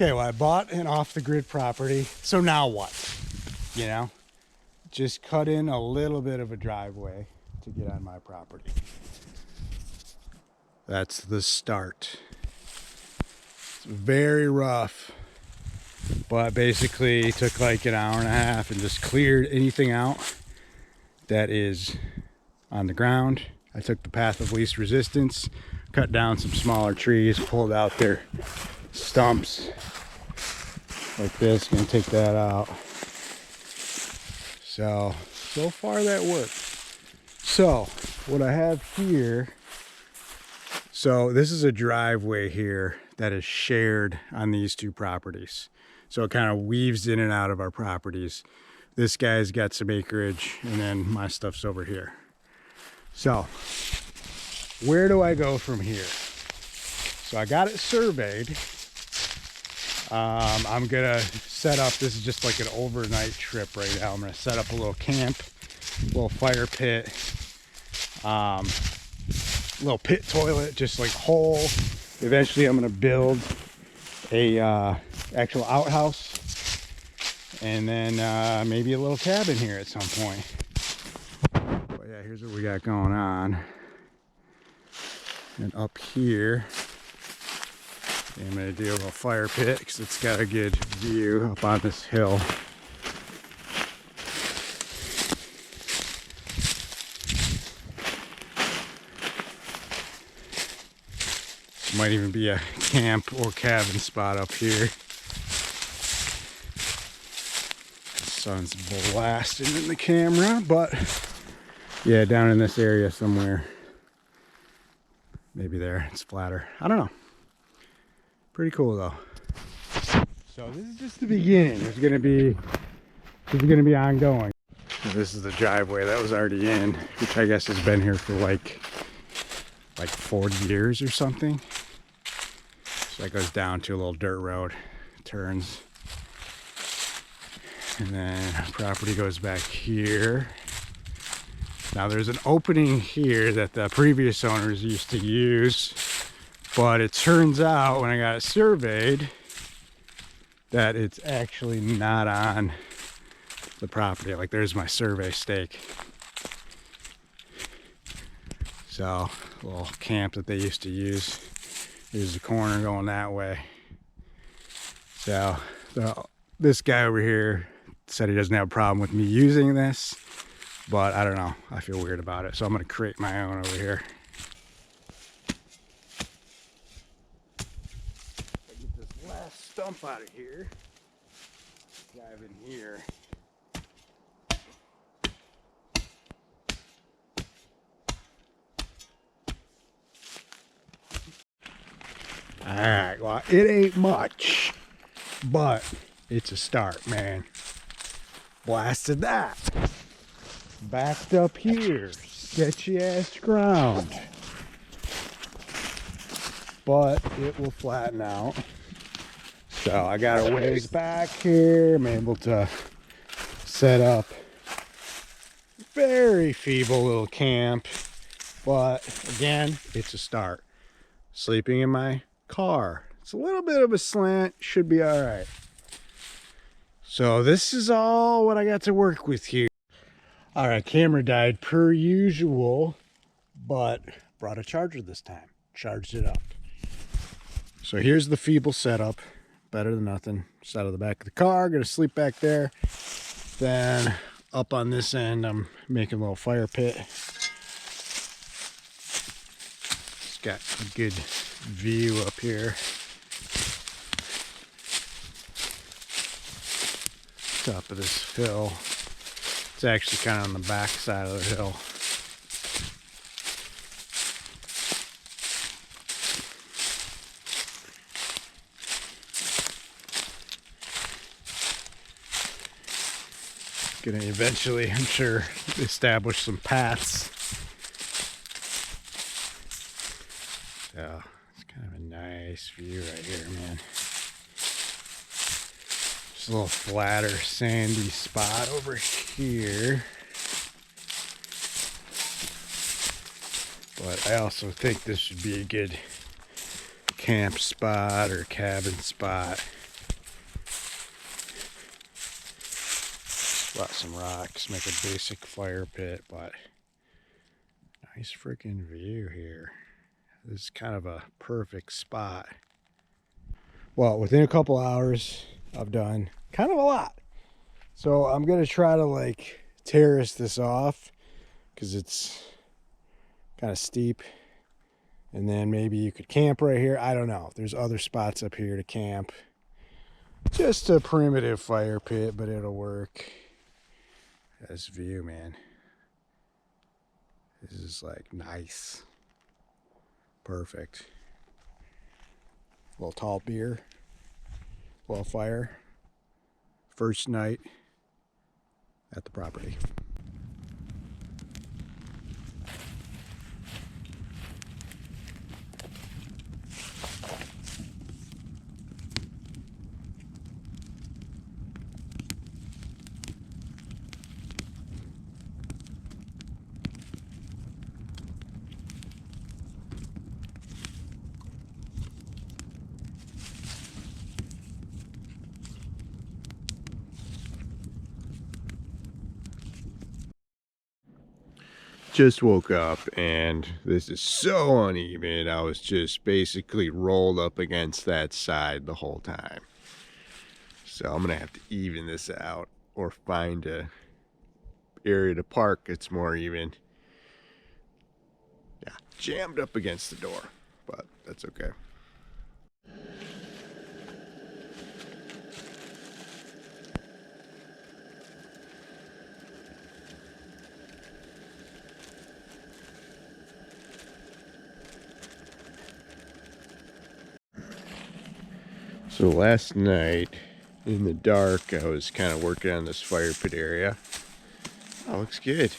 Okay, well, I bought an off-the-grid property, so now what? You know, just cut in a little bit of a driveway to get on my property. That's the start. It's very rough, but basically took like an hour and a half and just cleared anything out that is on the ground. I took the path of least resistance, cut down some smaller trees, pulled out their stumps like this. Gonna take that out. So far that worked. So what I have here, so this is a driveway here that is shared on these two properties. So it kind of weaves in and out of our properties. This guy's got some acreage and then my stuff's over here. So where do I go from here? So I got it surveyed. I'm gonna set up, this is just like an overnight trip right now. I'm gonna set up a little camp, a little fire pit, little pit toilet, just like hole. Eventually I'm gonna build a actual outhouse, and then maybe a little cabin here at some point. But yeah, here's what we got going on. And up here, I'm going to do a little fire pit because it's got a good view up on this hill. Might even be a camp or cabin spot up here. The sun's blasting in the camera, but yeah, down in this area somewhere. Maybe there, it's flatter. I don't know. Pretty cool though. So this is just the beginning. This is gonna be ongoing. So this is the driveway that was already in, which I guess has been here for like 40 years or something. So that goes down to a little dirt road, turns, and then property goes back here. Now there's an opening here that the previous owners used to use. But it turns out when I got it surveyed that it's actually not on the property. Like there's my survey stake. So a little camp that they used to use. Here's the corner going that way. So this guy over here said he doesn't have a problem with me using this, but I don't know. I feel weird about it. So I'm gonna create my own over here. Stump out of here, dive in here. All right, well, it ain't much, but it's a start, man. Blasted that. Backed up here, sketchy ass ground, but it will flatten out. So I got a ways back here. I'm able to set up a very feeble little camp, but again, it's a start. Sleeping in my car. It's a little bit of a slant, should be all right. So this is all what I got to work with here. All right, camera died per usual, but brought a charger this time. Charged it up. So here's the feeble setup. Better than nothing. Just out of the back of the car, gonna sleep back there. Then up on this end, I'm making a little fire pit. It's got a good view up here. Top of this hill. It's actually kind of on the back side of the hill. Gonna eventually, I'm sure, establish some paths. So it's kind of a nice view right here, man. Just a little flatter, sandy spot over here. But I also think this should be a good camp spot or cabin spot. Brought some rocks, make a basic fire pit, but nice freaking view here. This is kind of a perfect spot. Well, within a couple hours, I've done kind of a lot. So I'm gonna try to like terrace this off because it's kind of steep. And then maybe you could camp right here. I don't know. There's other spots up here to camp. Just a primitive fire pit, but it'll work. This view, man. This is like nice. Perfect. A little tall beer. Well, fire. First night at the property. Just woke up and this is so uneven. I was just basically rolled up against that side the whole time. So I'm gonna have to even this out or find a area to park that's more even. Yeah, jammed up against the door, but that's okay. So last night in the dark, I was kind of working on this fire pit area. Oh, looks good.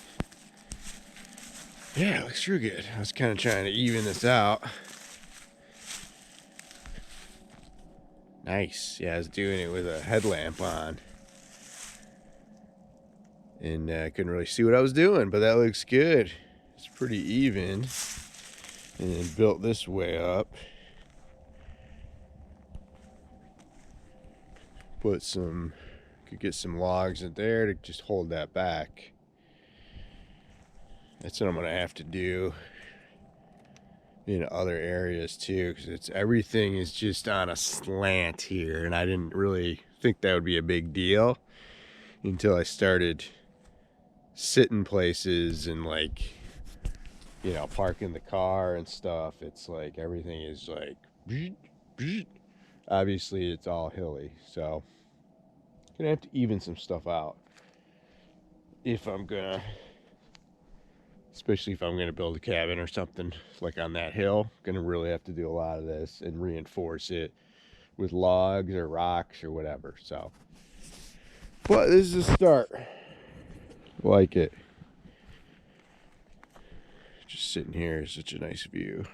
Yeah, it looks real good. I was kind of trying to even this out. Nice. Yeah, I was doing it with a headlamp on. And I couldn't really see what I was doing, but that looks good. It's pretty even. And then built this way up. Could get some logs in there to just hold that back. That's what I'm gonna have to do in other areas too, because everything is just on a slant here, and I didn't really think that would be a big deal until I started sitting places and like, you know, parking the car and stuff. It's like everything is like, obviously it's all hilly, so gonna have to even some stuff out if I'm gonna, especially if I'm gonna build a cabin or something like on that hill. Gonna really have to do a lot of this and reinforce it with logs or rocks or whatever. So, but this is a start. Like it. Just sitting here is such a nice view.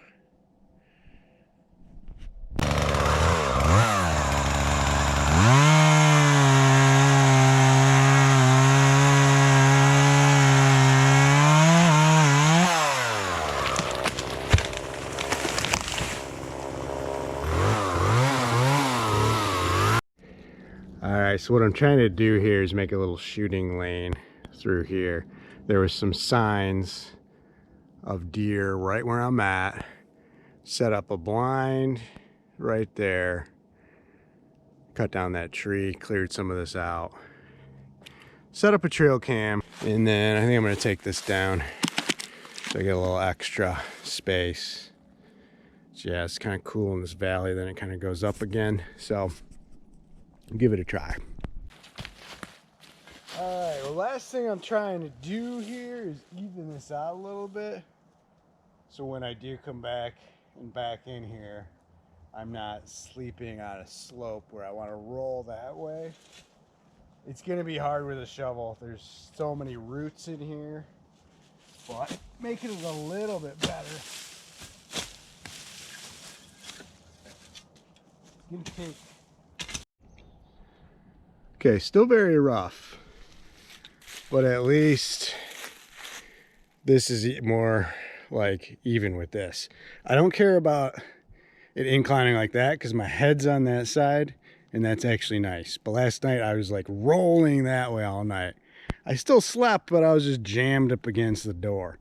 Alright, so what I'm trying to do here is make a little shooting lane through here. There was some signs of deer right where I'm at. Set up a blind right there. Cut down that tree, cleared some of this out. Set up a trail cam, and then I think I'm gonna take this down so I get a little extra space. So yeah, it's kind of cool in this valley, then it kind of goes up again. So give it a try. All right, well, last thing I'm trying to do here is even this out a little bit. So when I do come back and back in here, I'm not sleeping on a slope where I want to roll that way. It's gonna be hard with a shovel. There's so many roots in here, but making it a little bit better. Gonna take. Okay, still very rough, but at least this is more like even with this. I don't care about it inclining like that because my head's on that side and that's actually nice. But last night I was like rolling that way all night. I still slept, but I was just jammed up against the door.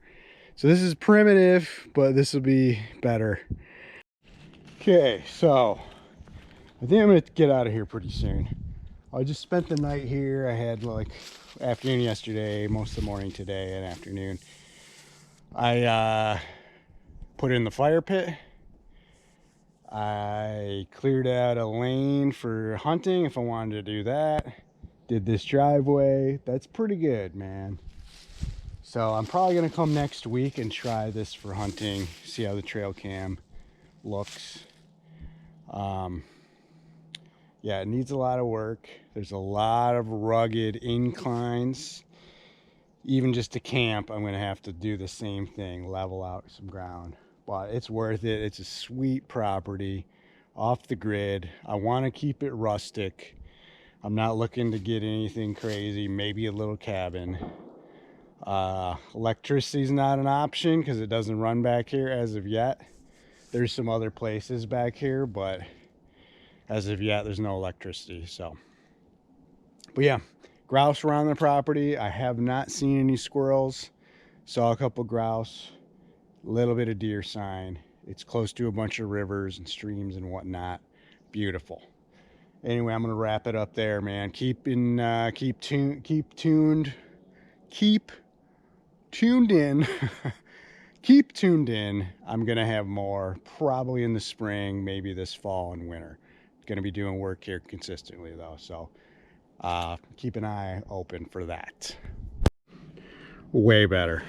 So this is primitive, but this will be better. Okay, so I think I'm gonna get out of here pretty soon. I just spent the night here. I had like afternoon yesterday, most of the morning today, and afternoon. I put in the fire pit. I cleared out a lane for hunting if I wanted to do that. Did this driveway. That's pretty good, man. So I'm probably gonna come next week and try this for hunting, see how the trail cam looks. Yeah, it needs a lot of work. There's a lot of rugged inclines. Even just to camp, I'm gonna have to do the same thing, level out some ground. But it's worth it. It's a sweet property off the grid. I want to keep it rustic. I'm not looking to get anything crazy, maybe a little cabin. Electricity is not an option because it doesn't run back here as of yet. There's some other places back here, but as of yet, there's no electricity. So, but yeah, grouse around the property. I have not seen any squirrels. Saw a couple grouse, a little bit of deer sign. It's close to a bunch of rivers and streams and whatnot. Beautiful. Anyway, I'm gonna wrap it up there, man. Keep tuned in. Keep tuned in. I'm gonna have more probably in the spring, maybe this fall and winter. Gonna be doing work here consistently though, so keep an eye open for that. Way better.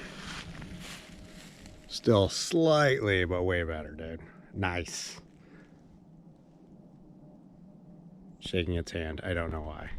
Still slightly, but way better, dude. Nice. Shaking its hand. I don't know why.